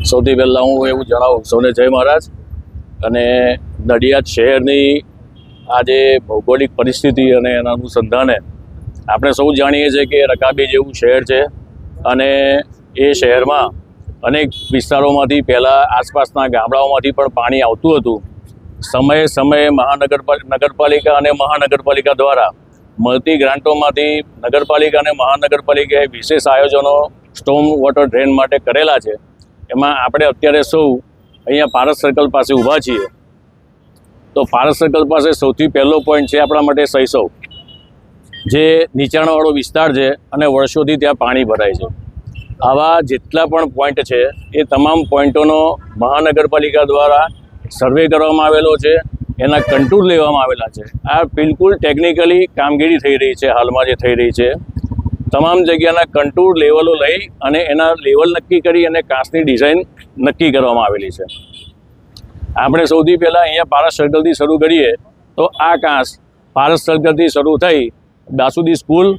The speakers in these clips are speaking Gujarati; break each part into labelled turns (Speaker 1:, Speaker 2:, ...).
Speaker 1: સૌથી પહેલાં હું એવું જણાવું સૌને જય મહારાજ. અને નડિયાદ શહેરની આજે ભૌગોલિક પરિસ્થિતિ અને એના અનુસંધાને આપણે સૌ જાણીએ છીએ કે રકાબી જેવું શહેર છે અને એ શહેરમાં અનેક વિસ્તારોમાંથી પહેલાં આસપાસના ગામડાઓમાંથી પણ પાણી આવતું હતું. સમયે સમયે નગરપાલિકા અને મહાનગરપાલિકા દ્વારા મળતી ગ્રાન્ટોમાંથી નગરપાલિકા અને મહાનગરપાલિકાએ વિશેષ આયોજનો સ્ટોમ વોટર ડ્રેન માટે કરેલા છે. એમાં આપણે અત્યારે સૌ અહીંયા પારસ સર્કલ પાસે ઊભા છીએ. તો પારસ સર્કલ પાસે સૌથી પહેલો પોઈન્ટ છે આપણા માટે શૈશવ, જે નીચાણવાળો વિસ્તાર છે અને વર્ષોથી ત્યાં પાણી ભરાય છે. આવા જેટલા પણ પોઈન્ટ છે એ તમામ પોઈન્ટોનો મહાનગરપાલિકા દ્વારા સર્વે કરવામાં આવેલો છે, એના કંટુર લેવામાં આવેલા છે. આ બિલકુલ ટેકનિકલી કામગીરી થઈ રહી છે હાલમાં જે થઈ રહી છે. તમામ જગ્યાના કંટુર લેવલો લઈ અને એના લેવલ નક્કી કરી અને કાંસની ડિઝાઇન નક્કી કરવામાં આવેલી છે. આપણે સૌથી પહેલાં અહીંયા પારસ સર્કલથી શરૂ કરીએ તો આ કાંસ પારસ સર્કલથી શરૂ થઈ દાસુદી સ્કૂલ,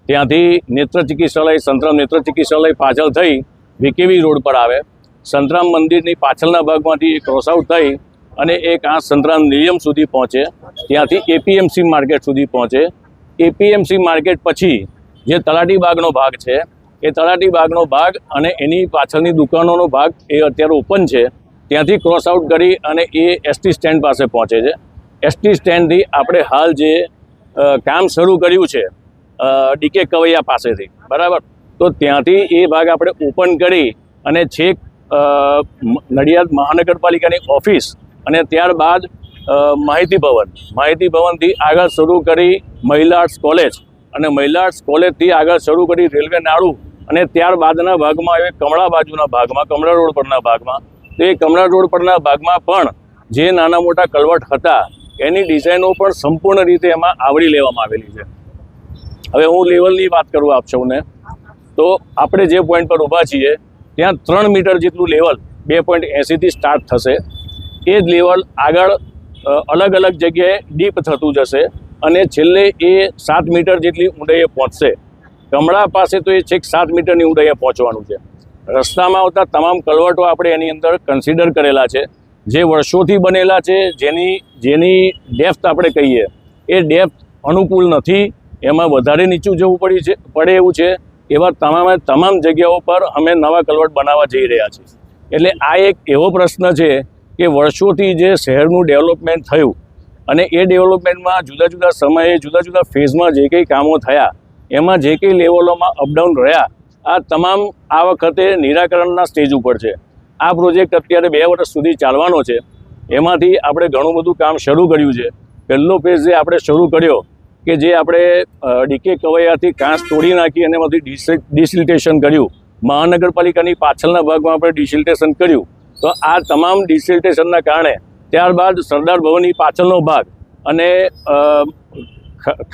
Speaker 1: ત્યાંથી નેત્ર ચિકિત્સાલય સંતરામ નેત્ર ચિકિત્સાલય પાછળ થઈ વીકેવી રોડ પર આવે. સંતરામ મંદિરની પાછળના ભાગમાંથી ક્રોસઆઉટ થઈ અને એ કાંસ સંતરામ નિયમ સુધી પહોંચે, ત્યાંથી એપીએમસી માર્કેટ સુધી પહોંચે. એપીએમસી માર્કેટ પછી જે તલાટી બાગનો ભાગ છે એ તલાટી બાગનો ભાગ અને એની પાછળની દુકાનોનો ભાગ એ અત્યારે ઓપન છે. ત્યાંથી ક્રોસ આઉટ કરી અને એ એસટી સ્ટેન્ડ પાસે પહોંચે છે. એસટી સ્ટેન્ડથી આપણે હાલ જે કામ શરૂ કર્યું છે ડીકે કવૈયા પાસેથી, બરાબર, તો ત્યાંથી એ ભાગ આપણે ઓપન કરી અને છેક નડિયાદ મહાનગરપાલિકાની ઓફિસ અને ત્યારબાદ માહિતી ભવનથી આગળ શરૂ કરી મહિલા આર્ટ્સ કોલેજ અને મહિલા આર્ટ્સ કોલેજથી આગળ શરૂ કરી રેલવે નાળું અને ત્યારબાદના ભાગમાં એ કમળા બાજુના ભાગમાં કમળા રોડ પરના ભાગમાં, તો એ કમળા રોડ પરના ભાગમાં પણ જે નાના મોટા કલવટ હતા એની ડિઝાઇનો પણ સંપૂર્ણ રીતે એમાં આવરી લેવામાં આવેલી છે. હવે હું લેવલની વાત કરું આપ સૌને, તો આપણે જે પોઈન્ટ પર ઊભા છીએ ત્યાં 3 મીટર જેટલું લેવલ 2.80થી સ્ટાર્ટ થશે. એ જ લેવલ આગળ અલગ અલગ જગ્યાએ ડીપ થતું જશે અને છેલ્લે એ 7 મીટર જેટલી ઊંડાઈએ પહોંચશે. કમળા પાસે તો એ છેક 7 મીટરની ઊંડાઈએ પહોંચવાનું છે. રસ્તામાં આવતા તમામ કલવટો આપણે એની અંદર કન્સિડર કરેલા છે, જે વર્ષોથી બનેલા છે, જેની ડેપ્થ આપણે કહીએ એ ડેપ્થ અનુકૂળ નથી, એમાં વધારે નીચું જવું પડે એવું છે. એવા તમામ જગ્યાઓ પર અમે નવા કલવટ બનાવવા જઈ રહ્યા છીએ. એટલે આ એક એવો પ્રશ્ન છે કે વર્ષોથી જે શહેરનું ડેવલપમેન્ટ થયું અને એ ડેવલપમેન્ટમાં જુદા જુદા સમયે જુદા જુદા ફેઝમાં જે કંઈ કામો થયા એમાં જે કંઈ લેવલોમાં અપડાઉન રહ્યા, આ તમામ આ વખતે નિરાકરણના સ્ટેજ ઉપર છે. આ પ્રોજેક્ટ અત્યારે 2 વર્ષ સુધી ચાલવાનો છે. એમાંથી આપણે ઘણું બધું કામ શરૂ કર્યું છે. પહેલો ફેઝ જે આપણે શરૂ કર્યો કે જે આપણે ડીકે કવૈયાથી કાંસ તોડી નાખી અને એમાંથી ડિસિલ્ટેશન કર્યું, મહાનગરપાલિકાની પાછળના ભાગમાં આપણે ડિસિલ્ટેશન કર્યું. તો આ તમામ ડિસિલ્ટેશનના કારણે ત્યારબાદ સરદાર ભવનની પાછળનો ભાગ અને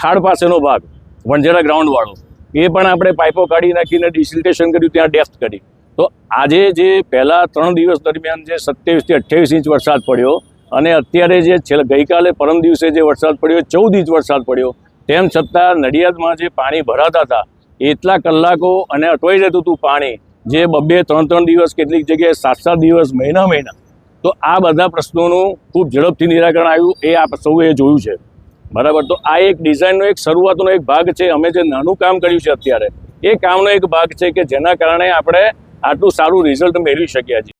Speaker 1: ખાડ પાસેનો ભાગ વણઝારા ગ્રાઉન્ડવાળો એ પણ આપણે પાઇપો કાઢી નાખીને ડિસિલ્ટેશન કર્યું, ત્યાં ડેપ્થ કરી. તો આજે જે પહેલાં 3 દિવસ દરમિયાન જે 27થી 28 ઇંચ વરસાદ પડ્યો અને અત્યારે જે ગઈકાલે પરમ દિવસે જે વરસાદ પડ્યો 14 ઇંચ વરસાદ પડ્યો, તેમ છતાં નડિયાદમાં જે પાણી ભરાતા હતા એટલા કલાકો અને અટવાઈ જતું હતું પાણી, જે 2-3 દિવસ, કેટલીક જગ્યાએ 7 દિવસ, મહિના, તો આ બધા પ્રશ્નોનું ખૂબ ઝડપથી નિરાકરણ આવ્યું એ આપ સૌએ જોયું છે, બરાબર. તો આ એક ડિઝાઇનનો એક શરૂઆતનો એક ભાગ છે. અમે જે નાનું કામ કર્યું છે અત્યારે એ કામનો એક ભાગ છે કે જેના કારણે આપણે આટલું સારું રિઝલ્ટ મેળવી શક્યા છીએ.